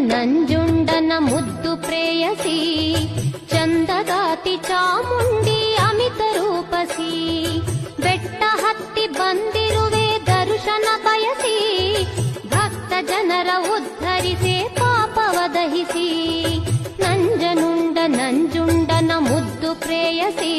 ನಂಜುಂಡನ ಮುದ್ದು ಪ್ರೇಯಸಿ ಚಂದದಾತಿ ಚಾಮುಂಡಿ ಅಮಿತ ರೂಪಸಿ ಬೆಟ್ಟ ಹತ್ತಿ ಬಂದಿರುವೆ ದರ್ಶನ ಬಯಸಿ ಭಕ್ತ ಜನರ ಉದ್ಧರಿಸೆ ಪಾಪವ ದಹಿಸಿ ನಂಜನುಂಡ ನಂಜುಂಡನ ಮುದ್ದು ಪ್ರೇಯಸಿ